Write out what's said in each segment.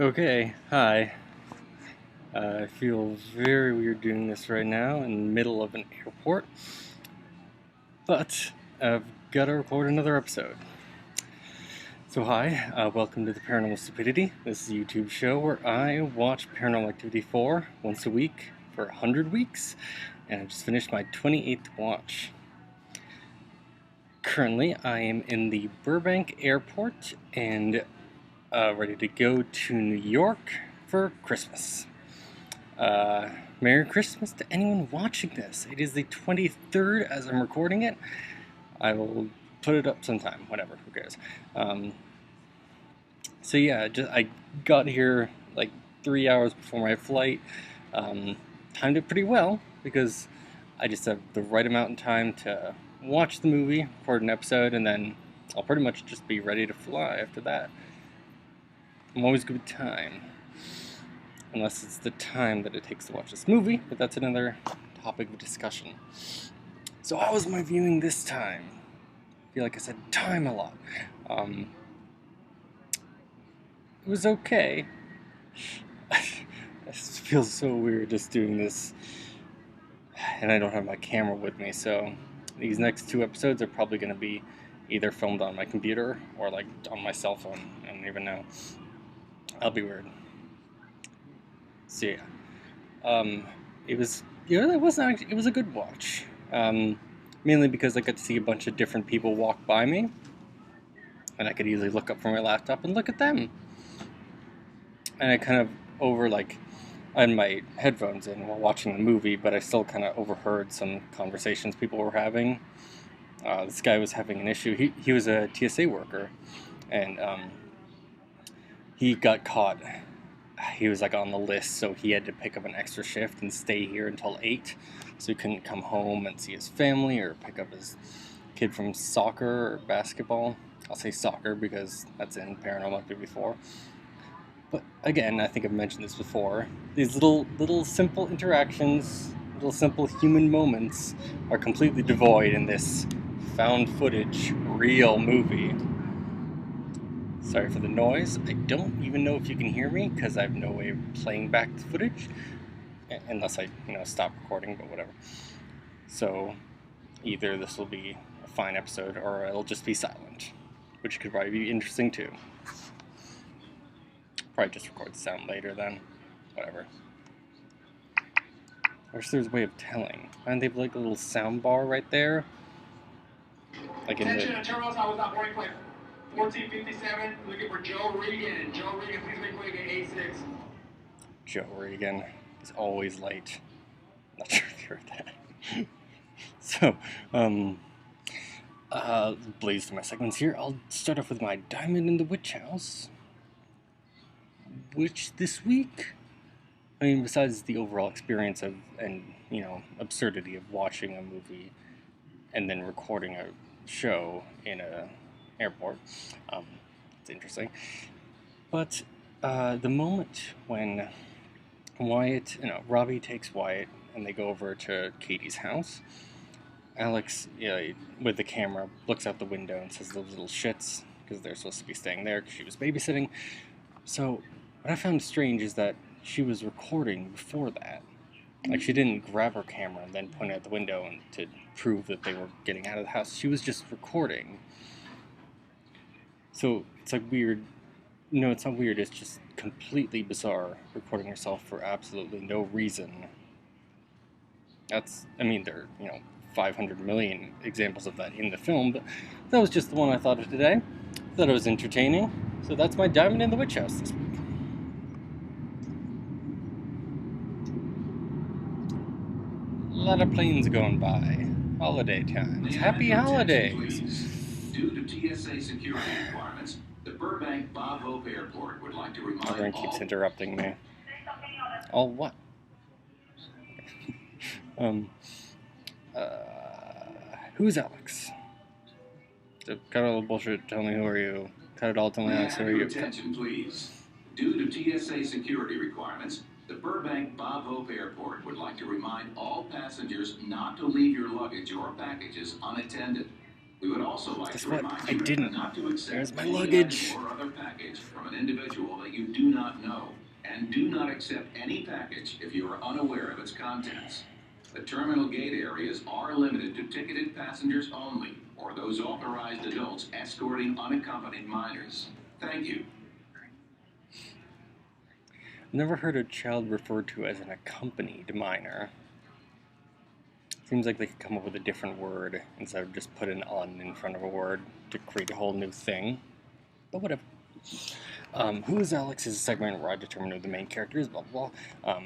Okay, hi. I feel very weird doing this right now in the middle of an airport, but I've got to record another episode. So, hi, welcome to the Paranormal Stupidity. This is a YouTube show where I watch Paranormal Activity 4 once a week for 100 weeks, and I just finished my 28th watch. Currently, I am in the Burbank airport and ready to go to New York for Christmas. Merry Christmas to anyone watching this. It is the 23rd as I'm recording it. I will put it up sometime, whatever, who cares. So yeah, I got here like 3 hours before my flight. Timed it pretty well because I just have the right amount of time to watch the movie, record an episode, and then I'll pretty much just be ready to fly after that. I'm always good with time. Unless it's the time that it takes to watch this movie, but that's another topic of discussion. So how was my viewing this time? I feel like I said time a lot. It was okay. It feels so weird just doing this, and I don't have my camera with me, so these next two episodes are probably going to be either filmed on my computer or like on my cell phone. I don't even know. That'll be weird. So yeah. It was, it wasn't actually, it was a good watch. Mainly because I got to see a bunch of different people walk by me, and I could easily look up from my laptop and look at them. And I kind of I had my headphones in while watching the movie, but I still kind of overheard some conversations people were having. This guy was having an issue. He was a TSA worker, and he got caught. He was like on the list, so he had to pick up an extra shift and stay here until 8, so he couldn't come home and see his family or pick up his kid from soccer or basketball. I'll say soccer because that's in Paranormal Activity 4. But again, I think I've mentioned this before. These little simple interactions, little simple human moments are completely devoid in this found footage real movie. Sorry for the noise. I don't even know if you can hear me because I have no way of playing back the footage unless I, stop recording, but whatever. So either this will be a fine episode or it'll just be silent, which could probably be interesting too. Probably just record the sound later then. Whatever. I wish there was a way of telling. Why don't they have like a little sound bar right there? Like in Attention, terminal tower without boarding plane. 1457, looking for Joe Regan. Joe Regan, please make way to 86. Joe Regan is always late. Not sure if you heard that. So, blaze through my segments here. I'll start off with my Diamond in the Witch House. Which this week, I mean, besides the overall experience of, and, absurdity of watching a movie and then recording a show in a airport, it's interesting. But the moment when Robbie takes Wyatt and they go over to Katie's house, Alex, with the camera, looks out the window and says those little shits because they're supposed to be staying there because she was babysitting. So what I found strange is that she was recording before that. Like, she didn't grab her camera and then point it out the window and to prove that they were getting out of the house. She was just recording. So it's like weird. No, it's not weird. It's just completely bizarre recording yourself for absolutely no reason. There are, 500 million examples of that in the film, but that was just the one I thought of today. Thought it was entertaining. So that's my Diamond in the Witch House this week. A lot of planes going by. Holiday times. Happy holidays. Due to TSA security requirements, the Burbank Bob Hope Airport would like to remind Everyone keeps interrupting me. All what? Who's Alex? Cut all the bullshit. Tell me who are you. Cut it all. Tell me Alex. Who are you? Attention, please. Due to TSA security requirements, the Burbank Bob Hope Airport would like to remind all passengers not to leave your luggage or packages unattended. We would also like Guess to what? remind I you didn't. not to There's accept my any luggage. item or other package from an individual that you do not know, and do not accept any package if you are unaware of its contents. The terminal gate areas are limited to ticketed passengers only, or those authorized adults escorting unaccompanied minors. Thank you. Never heard a child referred to as an accompanied minor. Seems like they could come up with a different word instead of just put an "un" in front of a word to create a whole new thing. But whatever. Who is Alex is a segment where I determine who the main character is, blah blah blah.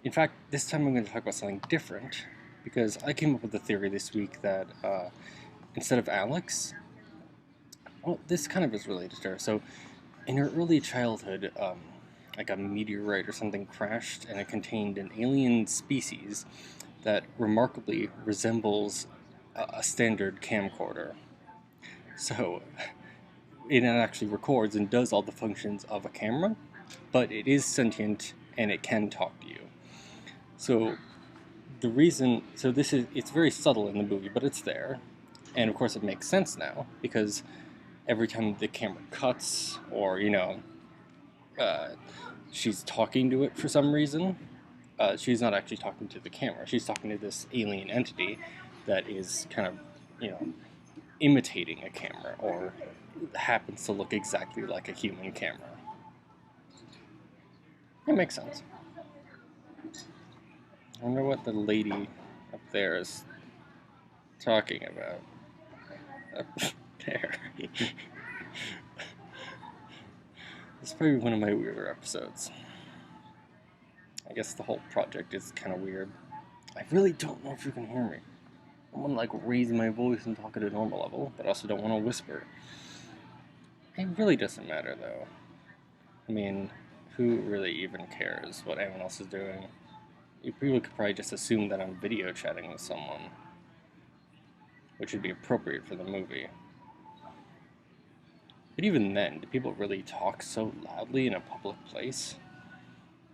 In fact, this time I'm going to talk about something different because I came up with a theory this week that instead of Alex, well, this kind of is related to her. So, in her early childhood, like a meteorite or something crashed and it contained an alien species that remarkably resembles a standard camcorder. So, it actually records and does all the functions of a camera, but it is sentient and it can talk to you. So, the reason, so this is, it's very subtle in the movie, but it's there. And of course, it makes sense now because every time the camera cuts or, uh, she's talking to it for some reason, she's not actually talking to the camera. She's talking to this alien entity that is kind of, imitating a camera or happens to look exactly like a human camera. It makes sense. I wonder what the lady up there is talking about. Up there. It's probably one of my weirder episodes. I guess the whole project is kind of weird. I really don't know if you can hear me. I want to like raise my voice and talk at a normal level, but I also don't want to whisper. It really doesn't matter though. I mean, who really even cares what anyone else is doing? People could probably just assume that I'm video chatting with someone, which would be appropriate for the movie. But even then, do people really talk so loudly in a public place?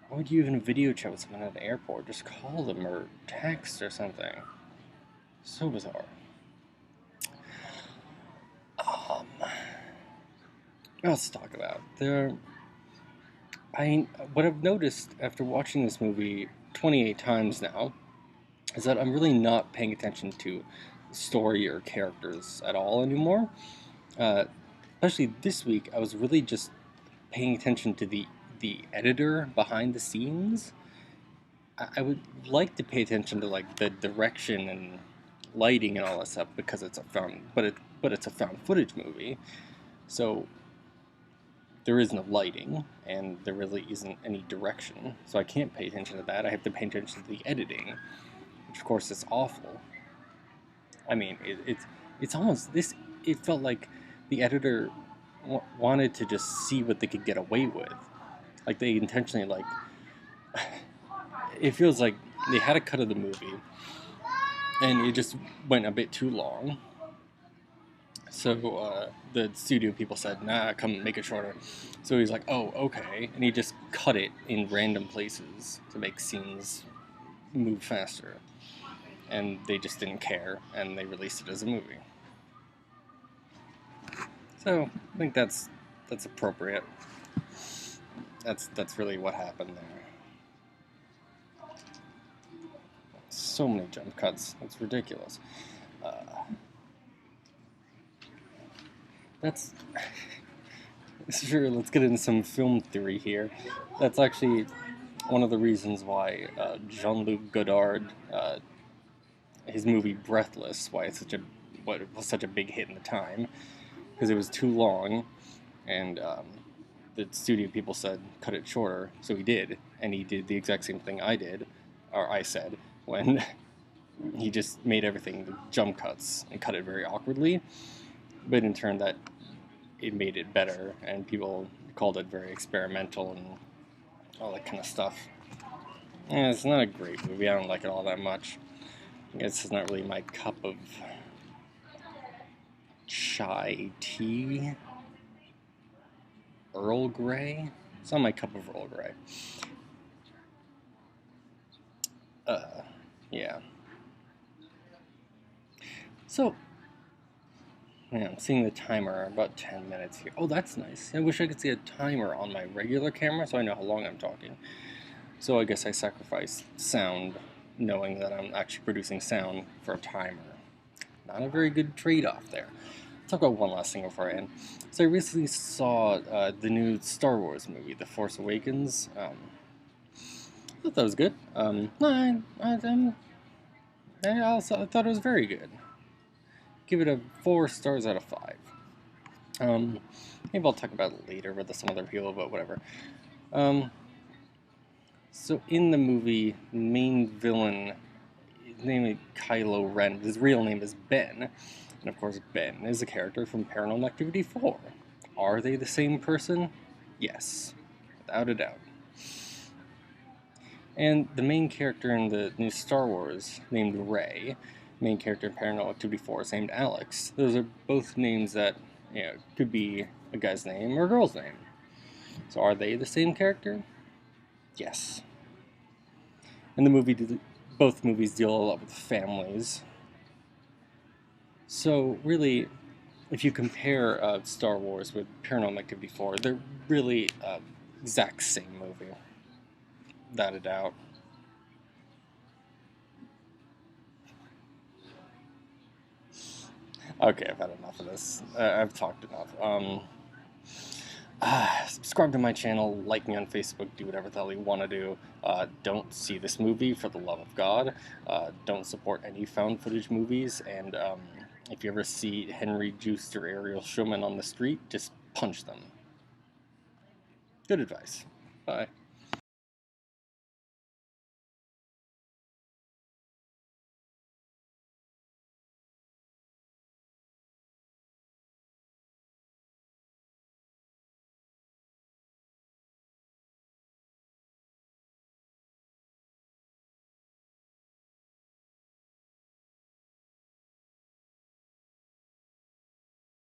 Why would you even video chat with someone at an airport? Just call them or text or something. So bizarre. Um, what else to talk about? What I've noticed after watching this movie 28 times now is that I'm really not paying attention to story or characters at all anymore. Uh, Especially this week, I was really just paying attention to the editor behind the scenes. I would like to pay attention to like the direction and lighting and all that stuff because it's a found footage movie, so there is no lighting and there really isn't any direction. So I can't pay attention to that. I have to pay attention to the editing, which of course is awful. I mean, it's almost this. It felt like the editor wanted to just see what they could get away with. Like they intentionally like. It feels like they had a cut of the movie, and it just went a bit too long. So the studio people said, "Nah, come make it shorter." So he's like, "Oh, okay," and he just cut it in random places to make scenes move faster. And they just didn't care, and they released it as a movie. So I think that's appropriate. That's really what happened there. So many jump cuts. It's ridiculous. Uh, that's sure. Let's get into some film theory here. That's actually one of the reasons why Jean-Luc Godard, his movie Breathless, why it's such a what was such a big hit in the time, because it was too long, and the studio people said cut it shorter, so he did, and he did the exact same thing I did, or I said when he just made everything jump cuts and cut it very awkwardly, but in turn that it made it better, and people called it very experimental and all that kind of stuff. Yeah, it's not a great movie. I don't like it all that much. I guess it's not really my cup of chai tea. Earl Grey? It's not my cup of Earl Grey. Uh, yeah. So, Yeah, I'm seeing the timer, about 10 minutes here. Oh, that's nice. I wish I could see a timer on my regular camera so I know how long I'm talking. So I guess I sacrifice sound, knowing that I'm actually producing sound for a timer. Not a very good trade-off there. I'll talk about one last thing before I end. So I recently saw the new Star Wars movie, The Force Awakens. I thought that was good. I thought it was very good. Give it a 4 stars out of 5. Um, Maybe I'll talk about it later with some other people, but whatever. Um, so in the movie, the main villain, his name is Kylo Ren. His real name is Ben, and of course Ben is a character from Paranormal Activity 4. Are they the same person? Yes, without a doubt. And the main character in the new Star Wars, named Rey, main character in Paranormal Activity 4 is named Alex. Those are both names that, could be a guy's name or a girl's name. So are they the same character? Yes. In the movie, both movies deal a lot with families. So really, if you compare Star Wars with Paranormal Activity 4, they're really exact same movie, without a doubt. Okay, I've had enough of this. I've talked enough. Subscribe to my channel, like me on Facebook, do whatever the hell you want to do. Don't see this movie for the love of God. Don't support any found footage movies. And if you ever see Henry Joost or Ariel Schulman on the street, just punch them. Good advice. Bye.